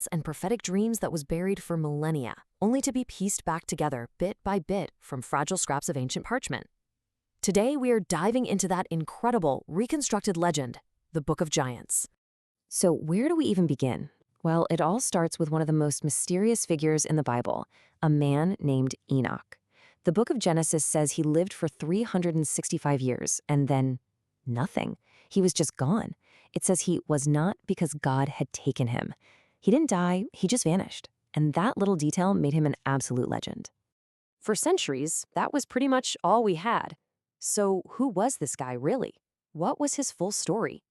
and prophetic dreams that was buried for millennia, only to be pieced back together bit by bit from fragile scraps of ancient parchment. Today, we are diving into that incredible, reconstructed legend, the Book of Giants. So, where do we even begin? Well, it all starts with one of the most mysterious figures in the Bible, a man named Enoch. The book of Genesis says he lived for 365 years, and then nothing. He was just gone. It says he was not because God had taken him. He didn't die, he just vanished. And that little detail made him an absolute legend. For centuries, that was pretty much all we had. So who was this guy really? What was his full story?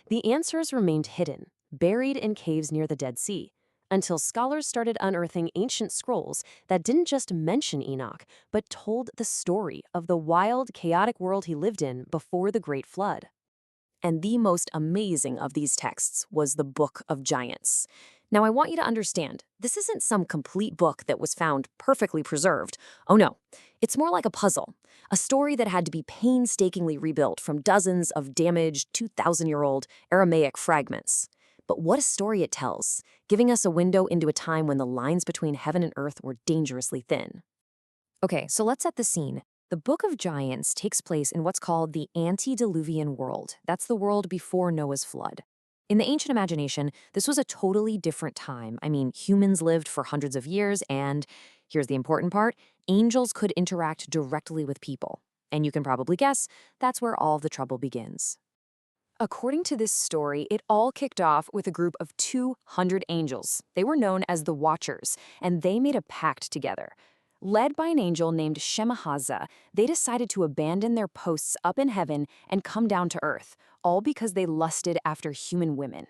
The answers remained hidden, buried in caves near the Dead Sea, until scholars started unearthing ancient scrolls that didn't just mention Enoch, but told the story of the wild, chaotic world he lived in before the Great Flood. And the most amazing of these texts was the Book of Giants. Now, I want you to understand, this isn't some complete book that was found perfectly preserved. Oh no, it's more like a puzzle, a story that had to be painstakingly rebuilt from dozens of damaged 2,000-year-old Aramaic fragments. But what a story it tells, giving us a window into a time when the lines between heaven and earth were dangerously thin. Okay, so let's set the scene. The Book of Giants takes place in what's called the antediluvian world. That's the world before Noah's flood. In the ancient imagination, this was a totally different time. I mean, humans lived for hundreds of years, and here's the important part, angels could interact directly with people. And you can probably guess, that's where all the trouble begins. According to this story, it all kicked off with a group of 200 angels. They were known as the Watchers, and they made a pact together. Led by an angel named Shemhaza, they decided to abandon their posts up in heaven and come down to earth, all because they lusted after human women.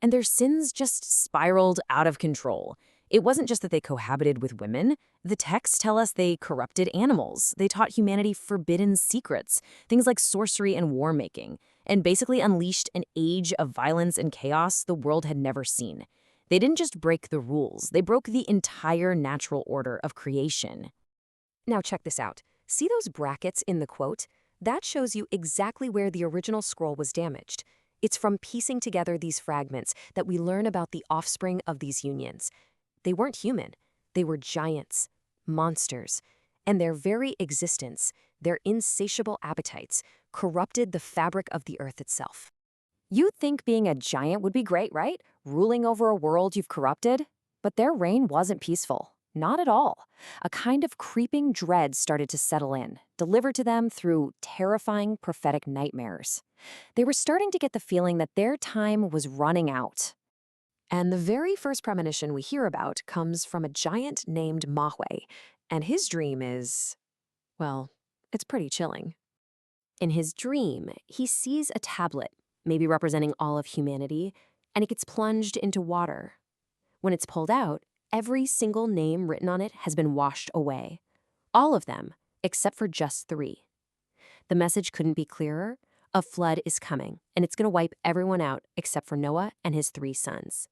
And their sins just spiraled out of control. It wasn't just that they cohabited with women. The texts tell us they corrupted animals. They taught humanity forbidden secrets, things like sorcery and war-making, and basically unleashed an age of violence and chaos the world had never seen. They didn't just break the rules, they broke the entire natural order of creation. Now check this out. See those brackets in the quote? That shows you exactly where the original scroll was damaged. It's from piecing together these fragments that we learn about the offspring of these unions. They weren't human. They were giants, monsters, and their very existence, their insatiable appetites, corrupted the fabric of the earth itself. You'd think being a giant would be great, right? Ruling over a world you've corrupted? But their reign wasn't peaceful. Not at all. A kind of creeping dread started to settle in, delivered to them through terrifying prophetic nightmares. They were starting to get the feeling that their time was running out. And the very first premonition we hear about comes from a giant named Mahwe, and his dream is, well, it's pretty chilling. In his dream, he sees a tablet, maybe representing all of humanity, and it gets plunged into water. When it's pulled out, every single name written on it has been washed away. All of them, except for just 3. The message couldn't be clearer. A flood is coming, and it's going to wipe everyone out except for Noah and his 3 sons.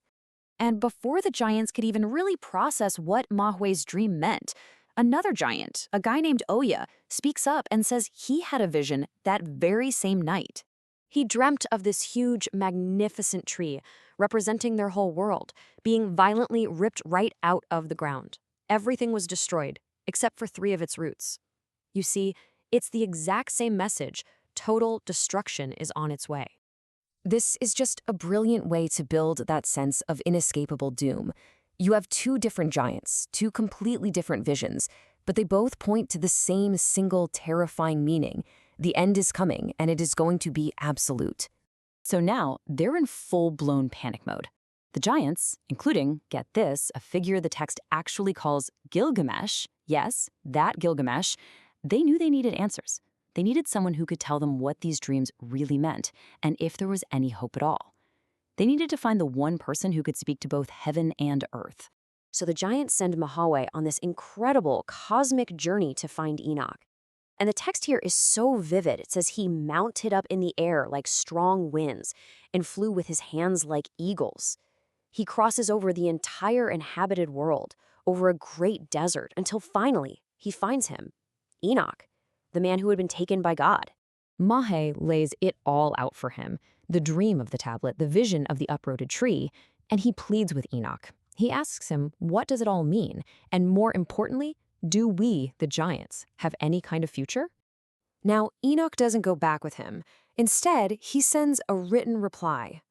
And before the giants could even really process what Mahwe's dream meant, another giant, a guy named Oya, speaks up and says he had a vision that very same night. He dreamt of this huge, magnificent tree, representing their whole world, being violently ripped right out of the ground. Everything was destroyed, except for 3 of its roots. You see, it's the exact same message. Total destruction is on its way. This is just a brilliant way to build that sense of inescapable doom. You have 2 different giants, 2 completely different visions, but they both point to the same single terrifying meaning. The end is coming, and it is going to be absolute. So now, they're in full-blown panic mode. The giants, including, get this, a figure the text actually calls Gilgamesh, yes, that Gilgamesh, they knew they needed answers. They needed someone who could tell them what these dreams really meant, and if there was any hope at all. They needed to find the one person who could speak to both heaven and earth. So the giants send Mahwe on this incredible cosmic journey to find Enoch. And the text here is so vivid. It says he mounted up in the air like strong winds and flew with his hands like eagles. He crosses over the entire inhabited world, over a great desert, until finally he finds him, Enoch, the man who had been taken by God. Mahwe lays it all out for him, the dream of the tablet, the vision of the uprooted tree, And he pleads with Enoch. He asks him, what does it all mean? And more importantly, do we, the giants, have any kind of future? Now, Enoch doesn't go back with him. Instead, he sends a written reply.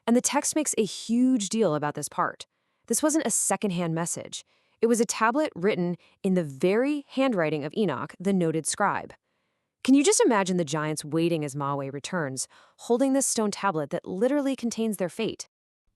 And the text makes a huge deal about this part. This wasn't a secondhand message. It was a tablet written in the very handwriting of Enoch, the noted scribe. Can you just imagine the giants waiting as Maui returns, holding this stone tablet that literally contains their fate?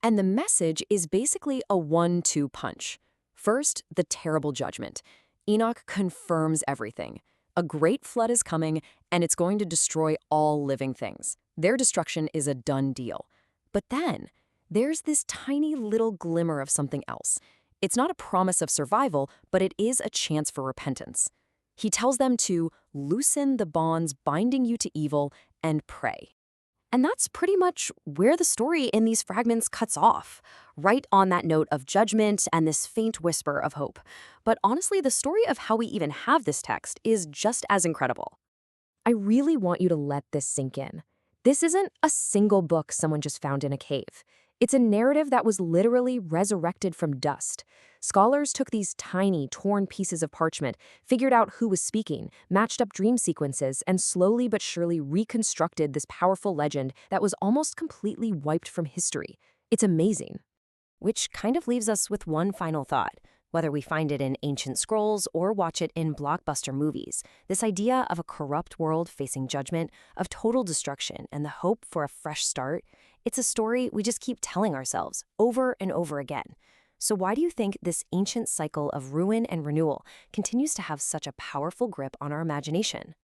And the message is basically a 1-2 punch. First, the terrible judgment. Enoch confirms everything. A great flood is coming, and it's going to destroy all living things. Their destruction is a done deal. But then, there's this tiny little glimmer of something else. It's not a promise of survival, but it is a chance for repentance. He tells them to loosen the bonds binding you to evil and pray. And that's pretty much where the story in these fragments cuts off, right on that note of judgment and this faint whisper of hope. But honestly, the story of how we even have this text is just as incredible. I really want you to let this sink in. This isn't a single book someone just found in a cave. It's a narrative that was literally resurrected from dust. Scholars took these tiny, torn pieces of parchment, figured out who was speaking, matched up dream sequences, and slowly but surely reconstructed this powerful legend that was almost completely wiped from history. It's amazing. Which kind of leaves us with one final thought. Whether we find it in ancient scrolls or watch it in blockbuster movies, this idea of a corrupt world facing judgment, of total destruction, and the hope for a fresh start, it's a story we just keep telling ourselves over and over again. So why do you think this ancient cycle of ruin and renewal continues to have such a powerful grip on our imagination?